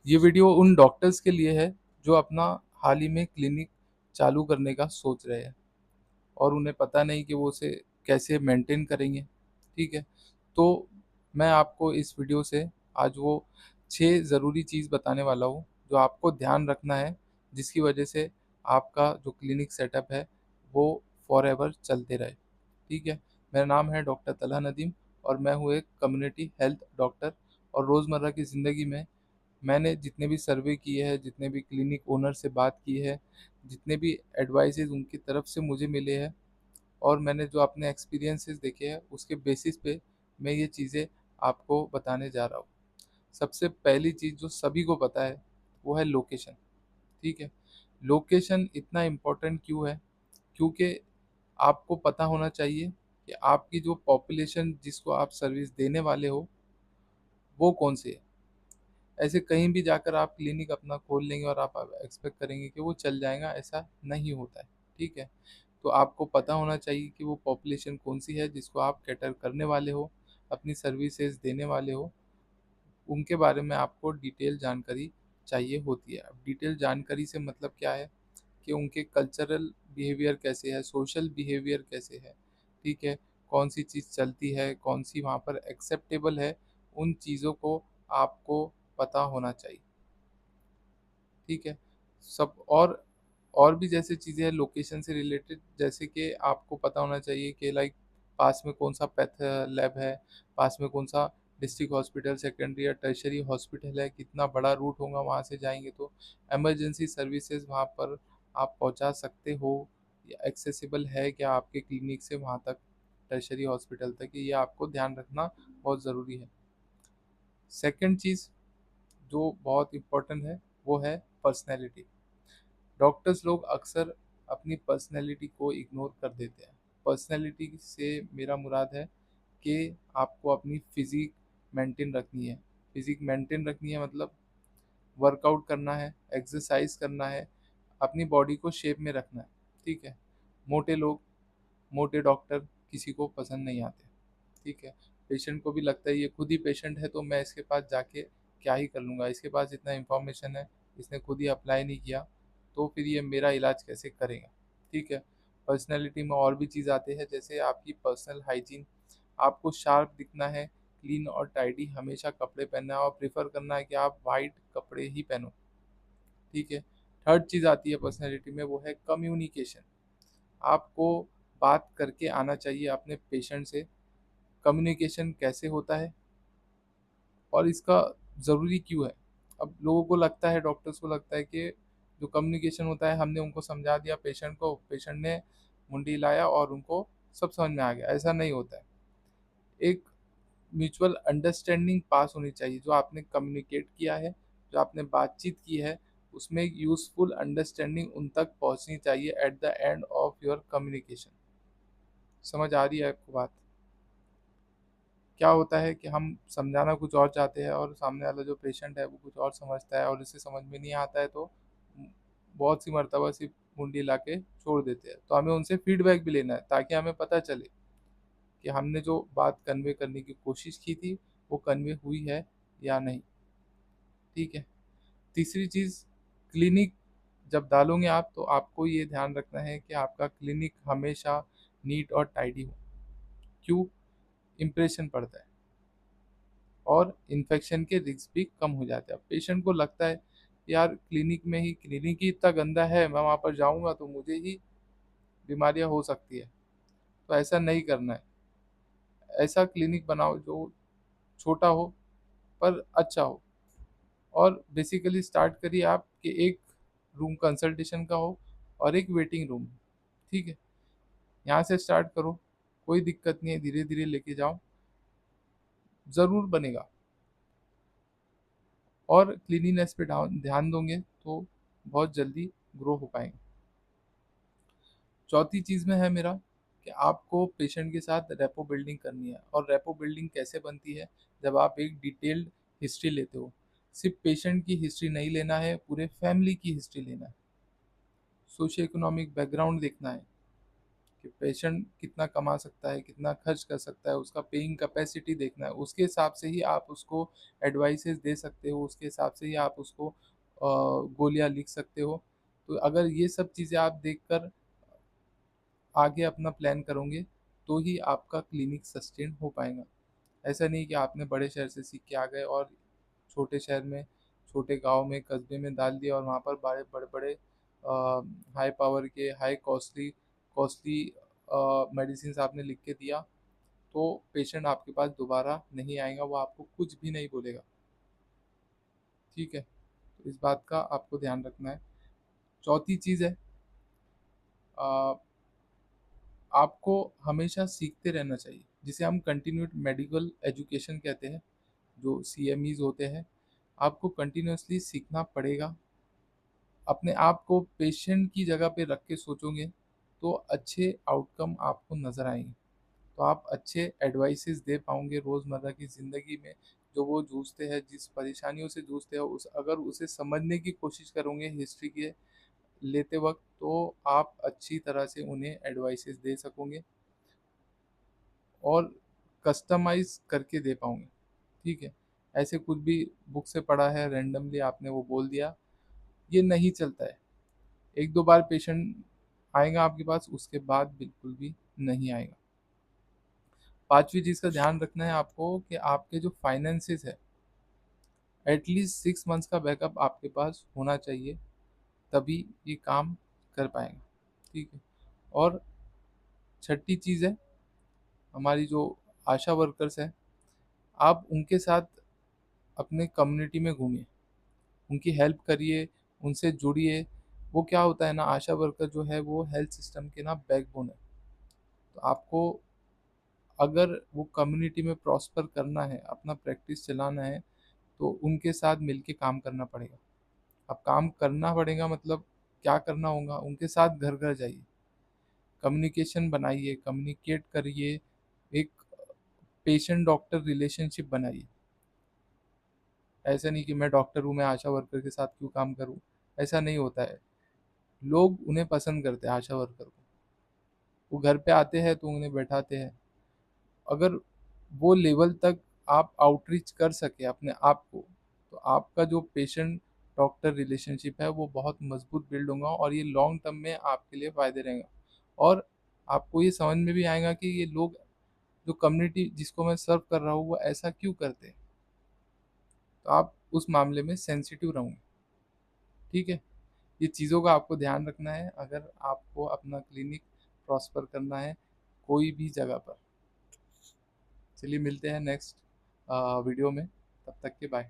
ये वीडियो उन डॉक्टर्स के लिए है जो अपना हाल ही में क्लिनिक चालू करने का सोच रहे हैं और उन्हें पता नहीं कि वो उसे कैसे मेंटेन करेंगे। ठीक है, तो मैं आपको इस वीडियो से आज वो 6 ज़रूरी चीज़ बताने वाला हूँ जो आपको ध्यान रखना है, जिसकी वजह से आपका जो क्लिनिक सेटअप है वो फॉरएवर चलते रहे। ठीक है, मेरा नाम है डॉक्टर तलहा नदीम और मैं हूँ एक कम्युनिटी हेल्थ डॉक्टर। और रोज़मर्रा की ज़िंदगी में मैंने जितने भी सर्वे किए हैं, जितने भी क्लिनिक ओनर से बात की है, जितने भी एडवाइसेज़ उनकी तरफ से मुझे मिले हैं और मैंने जो अपने एक्सपीरियंसेस देखे हैं, उसके बेसिस पे मैं ये चीज़ें आपको बताने जा रहा हूँ। सबसे पहली चीज़ जो सभी को पता है, वो है लोकेशन। ठीक है, लोकेशन इतना इम्पोर्टेंट क्यों है? क्योंकि आपको पता होना चाहिए कि आपकी जो पॉपुलेशन जिसको आप सर्विस देने वाले हो, वो कौन-सी है। ऐसे कहीं भी जाकर आप क्लिनिक अपना खोल लेंगे और आप एक्सपेक्ट करेंगे कि वो चल जाएगा, ऐसा नहीं होता है। ठीक है, तो आपको पता होना चाहिए कि वो पॉपुलेशन कौन-सी है जिसको आप कैटर करने वाले हो, अपनी सर्विसेज़ देने वाले हो, उनके बारे में आपको डिटेल जानकारी चाहिए होती है। अब डिटेल जानकारी से मतलब क्या है कि उनके कल्चरल बिहेवियर कैसे है, सोशल बिहेवियर कैसे है, ठीक है, कौन-सी चीज़ चलती है, कौन-सी वहाँ पर एक्सेप्टेबल है, उन चीज़ों को आपको पता होना चाहिए। ठीक है, सब और भी जैसे चीज़ें हैं लोकेशन से रिलेटेड, जैसे कि आपको पता होना चाहिए कि लाइक पास में कौन-सा पैथ लैब है, पास में कौन-सा डिस्ट्रिक्ट हॉस्पिटल, सेकेंडरी या टर्शियरी हॉस्पिटल है, कितना बड़ा रूट होगा वहाँ से जाएँगे तो इमरजेंसी सर्विसेज़ वहाँ पर आप पहुँचा सकते हो या एक्सेसिबल है क्या आपके क्लिनिक से वहाँ तक, टर्शियरी हॉस्पिटल तक, ये आपको ध्यान रखना बहुत ज़रूरी है। सेकंड चीज़ जो बहुत इम्पोर्टेंट है, वो है पर्सनैलिटी। डॉक्टर्स लोग अक्सर अपनी पर्सनैलिटी को इग्नोर कर देते हैं। पर्सनैलिटी से मेरा मुराद है कि आपको अपनी फ़िज़िक मेंटेन रखनी है। फ़िज़िक मेंटेन रखनी है मतलब वर्कआउट करना है, एक्सरसाइज़ करना है, अपनी बॉडी को शेप में रखना है, ठीक है? मोटे लोग, मोटे डॉक्टर किसी को पसंद नहीं आते, ठीक है? पेशेंट को भी लगता है ये खुद ही पेशेंट है तो मैं इसके पास जाके क्या ही कर लूँगा, इसके पास इतना इन्फॉर्मेशन है, इसने खुद ही अप्लाई नहीं किया, तो फिर ये मेरा इलाज कैसे करेगा, ठीक है? पर्सनैलिटी में और भी चीज़ आते हैं जैसे आपकी पर्सनल हाइजीन, आपको शार्प दिखना है, क्लीन और टाइडी हमेशा कपड़े पहनना है और प्रेफ़र करना है कि आप वाइट कपड़े ही पहनो, ठीक है? थर्ड चीज़ आती है पर्सनैलिटी में वो है कम्युनिकेशन। आपको बात करके आना चाहिए अपने पेशेंट से। कम्युनिकेशन कैसे होता है और इसका ज़रूरी क्यों है? अब लोगों को लगता है, डॉक्टर्स को लगता है कि जो कम्युनिकेशन होता है हमने उनको समझा दिया पेशेंट को, पेशेंट ने मुंडी हिलाया और उनको सब समझ में आ गया, ऐसा नहीं होता है। एक म्यूचुअल अंडरस्टैंडिंग पास होनी चाहिए, जो आपने कम्युनिकेट किया है, जो आपने बातचीत की है, उसमें एक यूज़फुल अंडरस्टैंडिंग उन तक पहुँचनी चाहिए at the end of your communication. समझ आ रही है आपको बात? क्या होता है कि हम समझाना कुछ और चाहते हैं और सामने वाला जो पेशेंट है वो कुछ और समझता है और उसे समझ में नहीं आता है, तो बहुत सी मर्तबा सिर्फ मुंडी ला के छोड़ देते हैं। तो हमें उनसे फीडबैक भी लेना है ताकि हमें पता चले कि हमने जो बात कन्वे करने की कोशिश की थी वो कन्वे हुई है या नहीं। ठीक है, तीसरी चीज़, क्लिनिक जब डालोगे आप तो आपको ये ध्यान रखना है कि आपका क्लिनिक हमेशा नीट और टाइडी हो। क्यों? इम्प्रेशन पड़ता है और इन्फेक्शन के रिस्क भी कम हो जाते हैं। अब पेशेंट को लगता है यार क्लिनिक ही इतना गंदा है, मैं वहाँ पर जाऊँगा तो मुझे ही बीमारियाँ हो सकती है। तो ऐसा नहीं करना है। ऐसा क्लिनिक बनाओ जो छोटा हो पर अच्छा हो और बेसिकली स्टार्ट करिए आप कि एक रूम कंसल्टेशन का हो और एक वेटिंग रूम, ठीक है? यहाँ से स्टार्ट करो, कोई दिक्कत नहीं है, धीरे-धीरे लेके जाओ, ज़रूर बनेगा। और क्लीनिनेस पे ध्यान दोगे तो बहुत जल्दी ग्रो हो पाएंगे। चौथी चीज़ में है मेरा कि आपको पेशेंट के साथ रेपो बिल्डिंग करनी है। और रेपो बिल्डिंग कैसे बनती है? जब आप एक डिटेल्ड हिस्ट्री लेते हो। सिर्फ पेशेंट की हिस्ट्री नहीं लेना है, पूरे फैमिली की हिस्ट्री लेना है, सोशियो इकोनॉमिक बैकग्राउंड देखना है कि पेशेंट कितना कमा सकता है, कितना खर्च कर सकता है, उसका पेइंग कैपेसिटी देखना है। उसके हिसाब से ही आप उसको एडवाइसेस दे सकते हो, उसके हिसाब से ही आप उसको गोलियाँ लिख सकते हो। तो अगर ये सब चीज़ें आप देखकर आगे अपना प्लान करोगे, तो ही आपका क्लिनिक सस्टेन हो पाएगा। ऐसा नहीं कि आपने बड़े शहर से सीख के आ गए और छोटे शहर में, छोटे गाँव में, कस्बे में डाल दिया और वहाँ पर बड़े बड़े-बड़े हाई पावर के, हाई कॉस्टली कॉस्टली मेडिसिन्स आपने लिख के दिया, तो पेशेंट आपके पास दोबारा नहीं आएगा, वो आपको कुछ भी नहीं बोलेगा। ठीक है? तो इस बात का आपको ध्यान रखना है। चौथी चीज़ है, अ, आपको हमेशा सीखते रहना चाहिए, जिसे हम कंटिन्यूड मेडिकल एजुकेशन कहते हैं, जो सीएमईज़ होते हैं। आपको कंटिन्यूअसली सीखना पड़ेगा। अपने आप को पेशेंट की जगह पे रख के सोचोगे, तो अच्छे आउटकम आपको नज़र आएँगे। तो आप अच्छे एडवाइसेस दे पाओगे रोज़मर्रा की ज़िंदगी में, जो वो जूझते हैं, जिस परेशानियों से जूझते हैं, उस अगर उसे समझने की कोशिश करोगे हिस्ट्री के लेते वक़्त, तो आप अच्छी तरह से उन्हें एडवाइसेस दे सकोगे और कस्टमाइज़ करके दे पाओगे। ठीक है? ऐसे कुछ भी बुक से पढ़ा है, रैंडमली आपने वो बोल दिया, ये नहीं चलता है। 1-2 बार पेशेंट आएगा आपके पास, उसके बाद बिल्कुल भी नहीं आएगा। 5वीं चीज़ का ध्यान रखना है आपको कि आपके जो फाइनेंसेस है, एटलीस्ट 6 मंथ्स का बैकअप आपके पास होना चाहिए, तभी ये काम कर पाएँगे। ठीक है? और छठी चीज़ है, हमारी जो आशा वर्कर्स हैं, आप उनके साथ अपने कम्युनिटी में घूमिए, उनकी हेल्प करिए, उनसे जुड़िए। वो क्या होता है ना, आशा वर्कर जो है वो हेल्थ सिस्टम के ना बैकबोन है। तो आपको अगर वो कम्युनिटी में प्रॉस्पर करना है, अपना प्रैक्टिस चलाना है, तो उनके साथ मिलके काम करना पड़ेगा। अब काम करना पड़ेगा मतलब क्या करना होगा, उनके साथ घर-घर जाइए, कम्युनिकेशन बनाइए, कम्युनिकेट करिए, एक पेशेंट डॉक्टर रिलेशनशिप बनाइए। ऐसा नहीं कि मैं डॉक्टर हूँ, मैं आशा वर्कर के साथ क्यों काम करूँ, ऐसा नहीं होता है। लोग उन्हें पसंद करते हैं आशा वर्कर को। वो घर पे आते हैं तो उन्हें बैठाते हैं। अगर वो लेवल तक आप आउटरीच कर सके अपने आप को, तो आपका जो पेशेंट डॉक्टर रिलेशनशिप है वो बहुत मजबूत बिल्ड होगा और ये लॉन्ग टर्म में आपके लिए फ़ायदे रहेगा। और आपको ये समझ में भी आएगा कि ये लोग, जो कम्युनिटी जिसको मैं सर्व कर रहा हूँ, वो ऐसा क्यों करते हैं। तो आप उस मामले में सेंसिटिव रहोगे। ठीक है? ये चीज़ों का आपको ध्यान रखना है अगर आपको अपना क्लिनिक प्रॉस्पर करना है कोई भी जगह पर। चलिए मिलते हैं नेक्स्ट वीडियो में, तब तक के बाय।